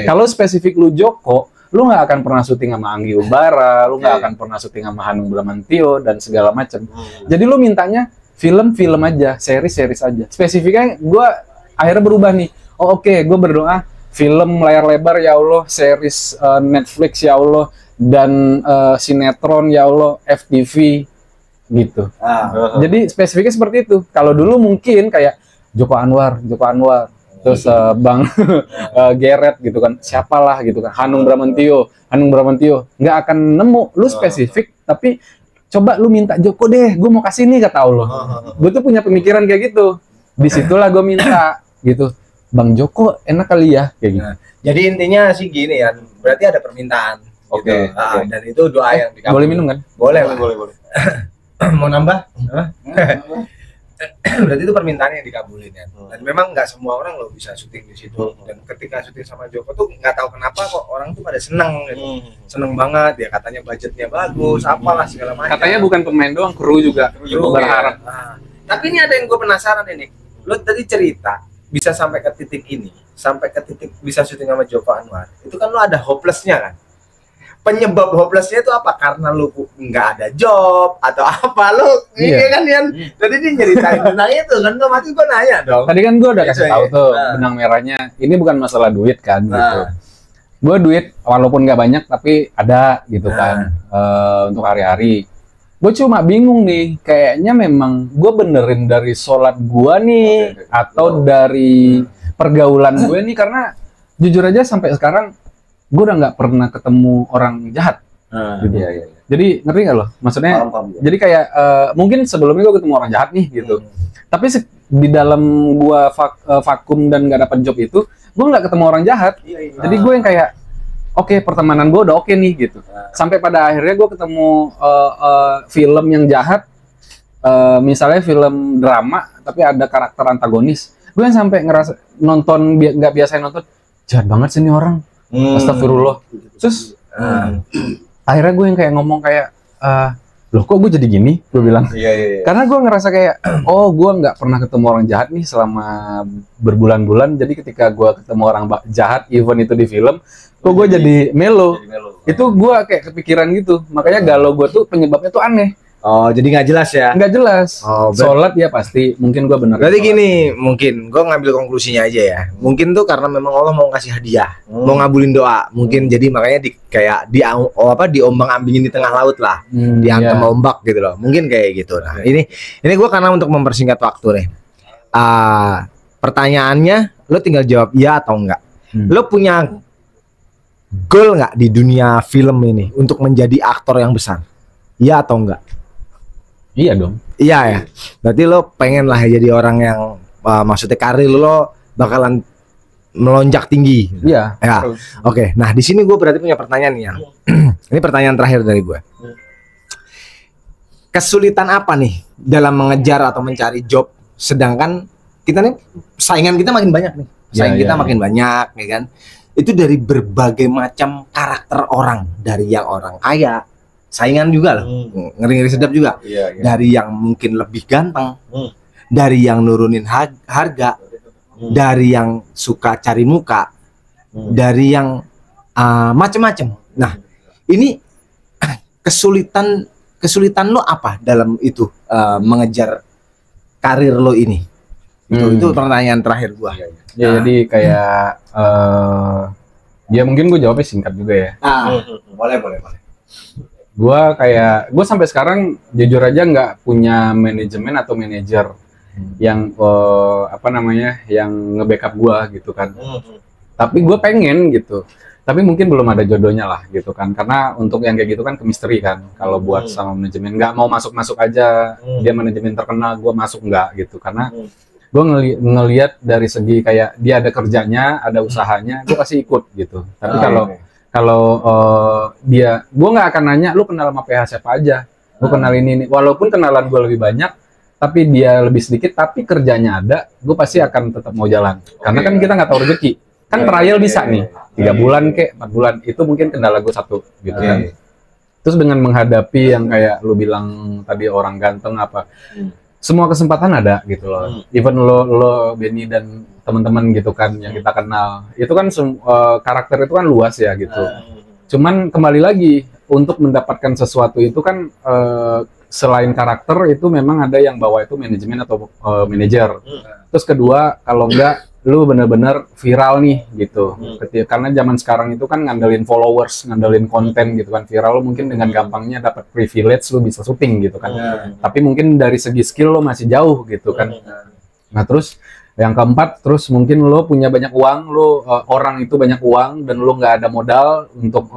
Kalau spesifik lu Joko, lu nggak akan pernah syuting sama Anggi Umbara, lu nggak akan pernah syuting sama Hanung Bramantyo dan segala macam. Jadi lu mintanya film-film aja, series aja. Spesifiknya gue akhirnya berubah nih. Oh oke, gue berdoa film layar lebar ya Allah, series Netflix ya Allah, dan sinetron ya Allah, FTV gitu. Jadi spesifiknya seperti itu. Kalau dulu mungkin kayak Joko Anwar, terus Bang Geret gitu kan, siapalah gitu kan, Hanung Bramantyo, nggak akan nemu. Lu spesifik, tapi coba lu minta Joko deh, gue mau kasih nih kata Allah. Gue tuh punya pemikiran kayak gitu. Disitulah gue minta gitu, Bang Joko enak kali ya kayak gitu. Jadi intinya sih gini ya, berarti ada permintaan. Oke. Dan itu doa yang dikabulin. Boleh minum kan? Boleh. Mau nambah? Berarti itu permintaan yang dikabulin ya. Dan memang nggak semua orang loh bisa syuting di situ. Dan ketika syuting sama Joko tuh nggak tahu kenapa kok orang tuh pada seneng gitu. Seneng banget ya, katanya budgetnya bagus, apalah segala macam. Katanya bukan pemain doang, kru juga. Berharap. Nah, tapi ini ada yang gue penasaran ini. Lo tadi cerita bisa sampai ke titik ini, sampai ke titik bisa syuting sama Joko Anwar. Itu kan lo ada hopelessnya kan? Penyebab hopelessnya itu apa? Karena lu nggak ada job atau apa lu? Iya kan Yan? Jadi dia nyeritain tentang itu kan, otomatis gue nanya dong. Tadi kan gue udah kasih tahu tuh benang merahnya. Ini bukan masalah duit kan gitu. Gue duit walaupun nggak banyak tapi ada gitu kan untuk hari-hari. Gue cuma bingung nih, kayaknya memang gue benerin dari sholat gue nih atau dari pergaulan gue nih, karena jujur aja sampai sekarang gue udah nggak pernah ketemu orang jahat. Gitu. Iya. Jadi ngerti nggak lo? Maksudnya, Paham. jadi kayak mungkin sebelumnya gue ketemu orang jahat nih gitu. Tapi di dalam gue vakum dan nggak dapat job itu, gue nggak ketemu orang jahat. Jadi gue yang kayak, oke, pertemanan gue udah oke nih gitu. Sampai pada akhirnya gue ketemu film yang jahat, misalnya film drama tapi ada karakter antagonis. Gue yang sampai ngerasa nonton nggak biasa nonton, jahat banget sih ini orang. Astagfirullah. Terus akhirnya gue yang kayak ngomong kayak, loh kok gue jadi gini? Gue bilang. Iya. Karena gue ngerasa kayak, oh gue nggak pernah ketemu orang jahat nih selama berbulan-bulan. Jadi ketika gue ketemu orang jahat, even itu di film, kok gue jadi melo. Itu gue kayak kepikiran gitu. Makanya galau gue tuh penyebabnya tuh aneh. Oh, jadi nggak jelas ya? Nggak jelas. Oh, sholat ya pasti. Mungkin gue bener. Berarti gini, mungkin gue ngambil konklusinya aja ya. Mungkin tuh karena memang Allah mau kasih hadiah, mau ngabulin doa. Mungkin jadi makanya diombang-ambingin di tengah laut lah, dihantam ombak gitu loh. Mungkin kayak gitu. Nah, ini gue karena untuk mempersingkat waktu nih. Pertanyaannya, lo tinggal jawab iya atau enggak. Lo punya goal nggak di dunia film ini untuk menjadi aktor yang besar? Iya atau enggak? Iya dong. Iya ya. Berarti lo pengen lah jadi orang yang maksudnya karir lo bakalan melonjak tinggi. Iya. Ya. Oke. Nah di sini gue berarti punya pertanyaan nih ya. Ini pertanyaan terakhir dari gue. Kesulitan apa nih dalam mengejar atau mencari job? Sedangkan kita nih saingan kita makin banyak nih. Saingan kita makin banyak, ya kan? Itu dari berbagai macam karakter orang, dari yang orang kaya. Saingan juga loh, ngeri-ngeri sedap juga. Dari yang mungkin lebih ganteng, dari yang nurunin harga, dari yang suka cari muka, dari yang macem-macem. Nah, ini kesulitan lo apa dalam itu mengejar karir lo ini? Itu pertanyaan terakhir gua. Ya, jadi kayak ya mungkin gue jawabnya singkat juga ya. Boleh. Gue sampai sekarang jujur aja nggak punya manajemen atau manajer yang yang nge-backup gue gitu kan. Tapi gue pengen gitu. Tapi mungkin belum ada jodohnya lah gitu kan. Karena untuk yang kayak gitu kan chemistry kan. Kalau buat sama manajemen nggak mau masuk aja. Dia manajemen terkenal, gue masuk nggak gitu. Karena gue ngelihat dari segi kayak dia ada kerjanya, ada usahanya, gue pasti ikut gitu. Tapi kalau gue nggak akan nanya lu kenal sama PH siapa aja, lu kenal ini, walaupun kenalan gue lebih banyak tapi dia lebih sedikit, tapi kerjanya ada, gue pasti akan tetap mau jalan. Karena kan kita nggak tahu rezeki, kan trial bisa nih 3 bulan kek 4 bulan, itu mungkin kendala gue satu gitu kan. Terus dengan menghadapi yang kayak lu bilang tadi orang ganteng apa, semua kesempatan ada gitu loh. Even lo Benny dan teman-teman gitu kan yang kita kenal, itu kan karakter itu kan luas ya gitu. Cuman kembali lagi untuk mendapatkan sesuatu itu kan selain karakter itu memang ada yang bawa itu manajemen atau manajer. Terus kedua, kalau enggak lu bener-bener viral nih gitu. Karena zaman sekarang itu kan ngandelin followers, ngandelin konten gitu kan. Viral lu mungkin dengan gampangnya dapat privilege, lu bisa syuting gitu kan. Tapi mungkin dari segi skill lu masih jauh gitu kan. Nah terus yang keempat, terus mungkin lo punya banyak uang, orang itu banyak uang dan lo nggak ada modal untuk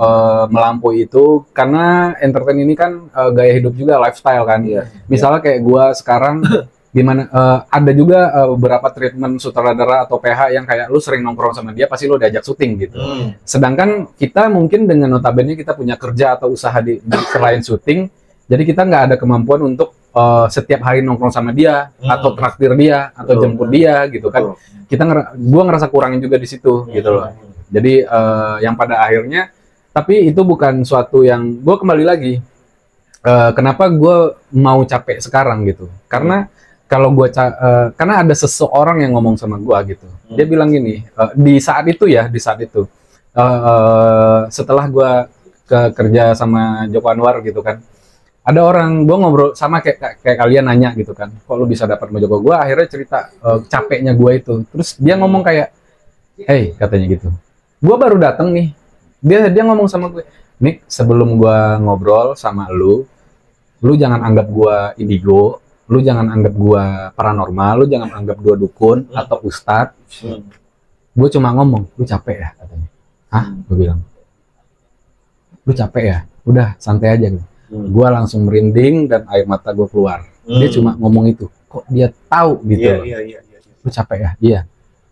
melampaui itu, karena entertain ini kan gaya hidup juga, lifestyle kan. Misalnya kayak gua sekarang gimana, ada juga beberapa treatment sutradara atau PH yang kayak lu sering nongkrong sama dia pasti lu diajak syuting gitu. Sedangkan kita mungkin dengan notabene kita punya kerja atau usaha di selain syuting, jadi kita nggak ada kemampuan untuk setiap hari nongkrong sama dia atau traktir dia atau jemput dia gitu kan. Gua ngerasa kurangin juga di situ gitu loh. Jadi yang pada akhirnya, tapi itu bukan suatu yang gue kembali lagi. Kenapa gue mau capek sekarang gitu? Karena kalau gue karena ada seseorang yang ngomong sama gue gitu. Dia bilang gini, di saat itu setelah gue kerja sama Joko Anwar gitu kan. Ada orang, gue ngobrol sama kayak kalian nanya gitu kan, kok lu bisa dapat sama Joko? Gue akhirnya cerita capeknya gue itu. Terus dia ngomong kayak, hey, katanya gitu, gue baru dateng nih. Dia ngomong sama gue, Nick, sebelum gue ngobrol sama lu jangan anggap gue indigo, lu jangan anggap gue paranormal, lu jangan anggap gue dukun atau ustadz. Gue cuma ngomong, lu capek ya? Katanya. Hah? Gue bilang, lu capek ya? Udah, santai aja gitu. Gue langsung merinding dan air mata gue keluar. Dia cuma ngomong itu. Kok dia tahu gitu? Lu capek ya? Iya.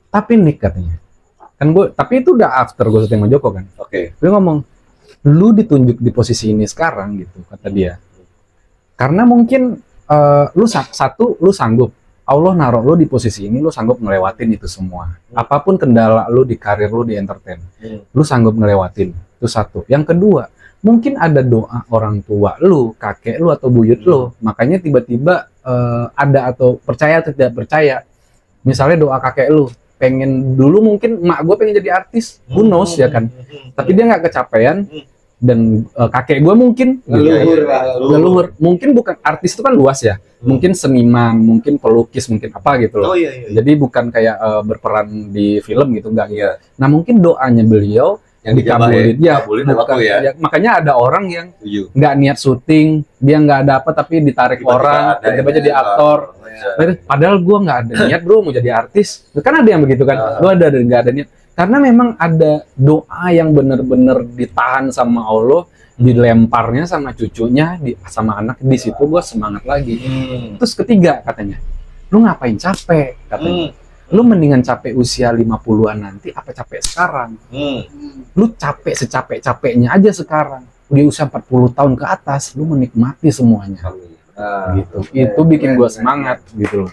Tapi Nick katanya. Kan tapi itu udah after gue syuting sama Joko kan. Dia ngomong, lu ditunjuk di posisi ini sekarang gitu, kata dia. Karena mungkin lu sanggup. Allah naruh lu di posisi ini, lu sanggup ngelewatin itu semua. Apapun kendala lu di karir lu di entertain, lu sanggup ngelewatin. Itu satu. Yang kedua, mungkin ada doa orang tua lu, kakek lu atau buyut lu, makanya tiba-tiba ada atau percaya atau tidak percaya. Misalnya doa kakek lu, pengen dulu mungkin emak gue pengen jadi artis, who knows ya kan. Tapi dia nggak kecapean, dan kakek gue mungkin leluhur. Mungkin bukan artis itu kan luas ya, mungkin seniman, mungkin pelukis, mungkin apa gitu loh. Jadi bukan kayak berperan di film gitu, enggak gitu. Nah mungkin doanya beliau yang dikabulin makanya ada orang yang nggak niat syuting, dia nggak ada apa tapi ditarik orang tiba-tiba jadi aktor. Padahal gue nggak ada niat bro mau jadi artis, kan ada yang begitu kan. Lu ada nggak ada niat, karena memang ada doa yang bener-bener ditahan sama Allah, dilemparnya sama cucunya, sama anak, di situ gue semangat lagi. Terus ketiga katanya, lu ngapain capek katanya. Lu mendingan capek usia 50-an nanti apa capek sekarang. Lu capek secapek-capeknya aja sekarang. Di usia 40 tahun ke atas lu menikmati semuanya. Gitu. Itu bikin gua semangat gitu loh.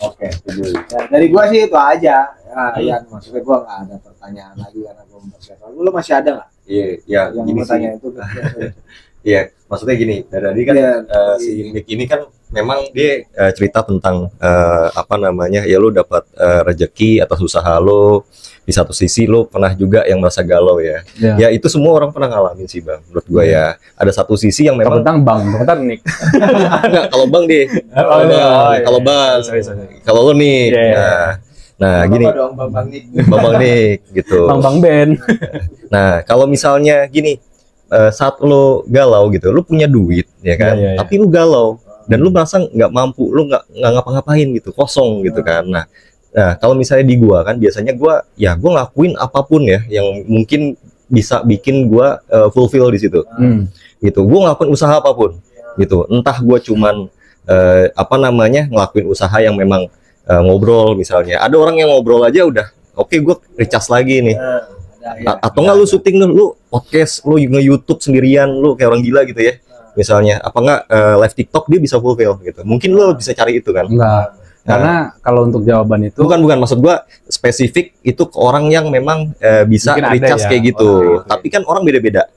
Oke, nah, dari gua sih itu aja. Ya, maksudnya gua nggak ada pertanyaan lagi karena gua mempersiapkan. Lu masih ada nggak? Iya, yang gini bertanya itu. Iya, maksudnya gini, dari kan si Nick ini kan memang dia cerita tentang apa namanya, ya lu dapat rezeki atas usaha lo. Di satu sisi lo pernah juga yang merasa galau ya. Ya itu semua orang pernah ngalamin sih bang, menurut gue ya. Ada satu sisi yang memang bentar Nick. Enggak, kalau bang deh. Kalau bang, kalau lo nih. Nah gini, Bang Nick gitu. Bang Ben. Nah kalau misalnya gini, saat lo galau gitu, lo punya duit ya kan, tapi lo galau dan lo merasa nggak mampu, lo nggak ngapa-ngapain gitu, kosong gitu kan. Nah kalau misalnya di gua kan biasanya gua ngelakuin apapun ya yang mungkin bisa bikin gua fulfill di situ. Gitu, gua ngelakuin usaha apapun gitu, entah gua cuman apa namanya ngelakuin usaha yang memang ngobrol misalnya, ada orang yang ngobrol aja udah oke, gua recharge lagi nih. Atau enggak lu syuting lu podcast, lu nge-YouTube sendirian, lu kayak orang gila gitu ya. Misalnya, apa enggak live TikTok dia bisa fulfill gitu. Mungkin lu bisa cari itu kan. Enggak. Karena kalau untuk jawaban itu bukan maksud gua spesifik itu ke orang yang memang bisa recharge kayak gitu. Tapi kan orang beda-beda.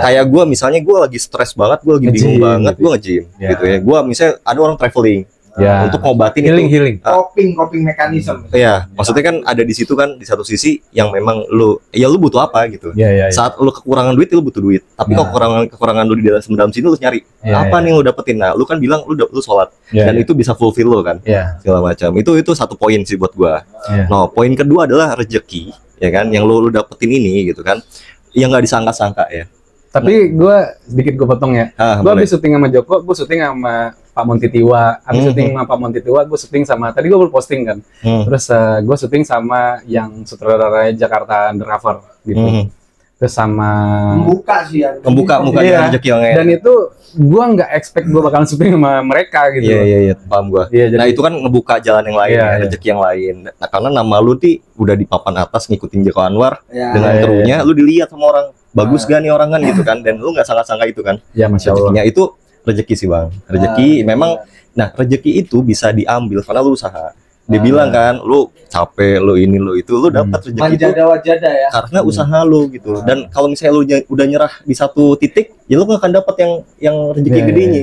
Kayak gua misalnya gua lagi stres banget, gua lagi bingung banget, gua nge-gym gitu ya. Gua misalnya ada orang traveling. Ya. Untuk ngobatin healing. Coping mekanisme. Iya, maksudnya kan ada di situ kan di satu sisi yang memang lu butuh apa gitu. Iya. Saat lu kekurangan duit, lu butuh duit. Tapi kalau kekurangan lu di dalam sini lu nyari apa nih yang lu dapetin. Nah, lu kan bilang lu sholat dan itu bisa fulfill lu kan. Segala macam. Itu satu poin sih buat gua. Nah, poin kedua adalah rezeki, ya kan, yang lu dapetin ini gitu kan. Yang nggak disangka-sangka ya. Tapi gue sedikit gue potong ya. Gue habis syuting sama Joko, gue syuting sama Pak Montitiwa. Habis syuting sama Pak Montitiwa, gue syuting sama, tadi gue baru posting kan. Terus gue syuting sama yang sutradaranya Jakarta Undercover gitu. Terus sama Membuka sih ya. Membuka rezeki yang dan itu gue nggak expect gue bakalan syuting sama mereka gitu. Iya, paham gue. Nah itu kan ngebuka jalan yang lain, rezeki yang lain. Nah, karena nama lu udah di papan atas ngikutin Joko Anwar dengan krunya, lu dilihat sama orang. Bagus gak nih orang kan gitu kan, dan lu nggak sangka-sangka itu kan. Ya, Masya Allah. Rezekinya itu rezeki sih bang, rezeki memang. Nah, rezeki itu bisa diambil karena lu usaha. Dia bilang kan, lu capek, lu ini, lu itu, lu dapat rezeki itu ya karena usaha lu gitu. Dan kalau misalnya lu udah nyerah di satu titik, ya lu nggak akan dapat yang rezeki gedenya,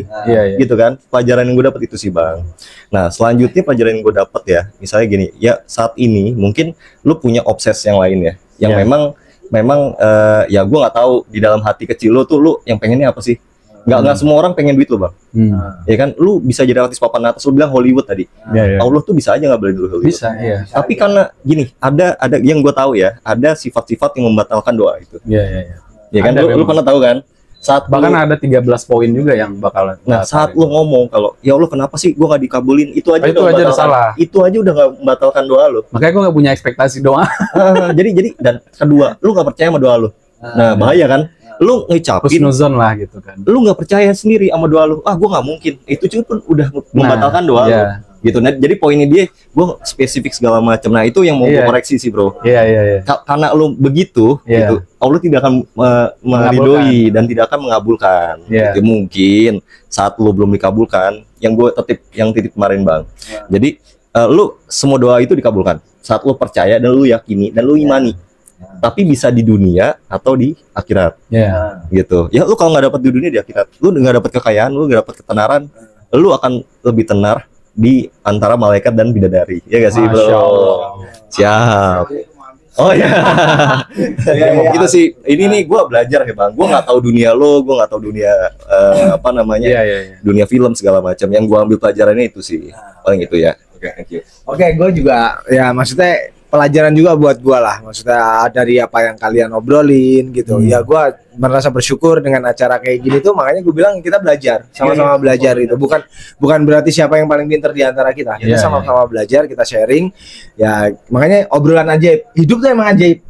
gitu kan. Pelajaran yang gue dapat itu sih bang. Nah, selanjutnya pelajaran yang gue dapat ya, misalnya gini, ya saat ini mungkin lu punya obses yang lain ya, yang memang ya gue nggak tahu di dalam hati kecil lo tuh lu yang pengennya apa sih. Nggak semua orang pengen duit lo bang. Ya kan, lu bisa jadi artis papan atas, lu bilang Hollywood tadi. Allah tuh bisa aja nggak boleh dulu Hollywood. Bisa, tapi karena gini, ada yang gue tahu ya, ada sifat-sifat yang membatalkan doa itu. Ya kan, lu pernah tahu kan, saat bahkan ada 13 poin juga yang bakalan. Nah, saat lu ngomong kalau ya Allah kenapa sih gua nggak dikabulin, itu aja udah salah. Itu aja udah nggak membatalkan doa lu. Makanya gua nggak punya ekspektasi doa. Jadi dan kedua, lu nggak percaya sama doa lu. Nah, bahaya kan? Lu ngecapin husnuzon lah gitu kan. Lu nggak percaya sendiri sama doa lu. Gua nggak mungkin. Itu pun udah membatalkan doa lu. Gitu. Nah, jadi poinnya dia, gue spesifik segala macam. Nah, itu yang mau gue koreksi sih bro. Karena lu begitu, gitu, Allah tidak akan meridoi dan tidak akan mengabulkan. Gitu. Mungkin saat lu belum dikabulkan, yang titip kemarin bang. Jadi lu semua doa itu dikabulkan saat lu percaya dan lu yakini dan lu imani. Tapi bisa di dunia atau di akhirat. Gitu. Ya lu kalau nggak dapat di dunia, di akhirat, lu nggak dapat kekayaan, lu nggak dapat ketenaran, lu akan lebih tenar di antara malaikat dan bidadari, ya gak sih bro? Siap. Oh ya, gitu sih. Ini nih gue belajar ya bang. Gue nggak tahu dunia lo, gue nggak tahu dunia apa namanya, dunia film segala macam. Yang gue ambil pelajarannya itu sih, paling itu ya. Thank you. Gue juga ya maksudnya pelajaran juga buat gue lah, maksudnya dari apa yang kalian obrolin gitu. Ya gue merasa bersyukur dengan acara kayak gini tuh, makanya gue bilang kita belajar, sama-sama belajar itu. Bukan berarti siapa yang paling pintar di antara kita. Kita sama-sama belajar, kita sharing. Ya makanya obrolan ajaib. Hidup tuh emang ajaib.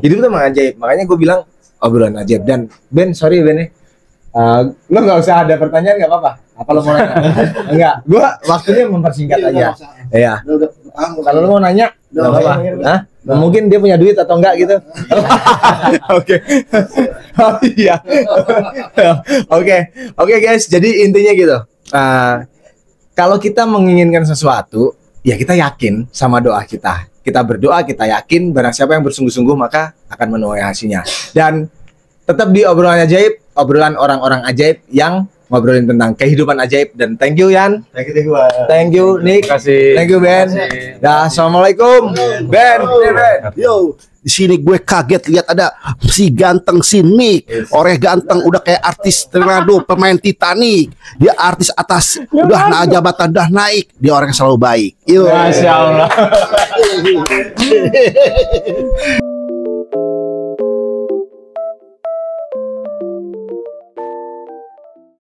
Hidup tuh emang ajaib. Makanya gue bilang obrolan ajaib. Dan Ben, sorry Ben, lo nggak usah ada pertanyaan, nggak apa-apa. Apa lo mau nanya? Enggak, gue waktunya mempersingkat aja. Iya. Kalau lo mau nanya, nggak apa-apa. Mungkin dia punya duit atau enggak gitu. Oke. Oh iya. Oke guys. Jadi intinya gitu. Kalau kita menginginkan sesuatu, ya kita yakin sama doa kita. Kita berdoa, kita yakin barang siapa yang bersungguh-sungguh maka akan menuai hasilnya. Dan tetap di obrolan ajaib, obrolan orang-orang ajaib yang ngobrolin tentang kehidupan ajaib. Dan thank you Yan, thank you Nick, thank you Ben. Ya, assalamualaikum Ben. Yo, di sini gue kaget lihat ada si ganteng si Nick. Orang ganteng udah kayak artis Leonardo, pemain Titanic. Dia artis atas, udah jabatan udah naik. Dia orang yang selalu baik. Yo. Masya Allah.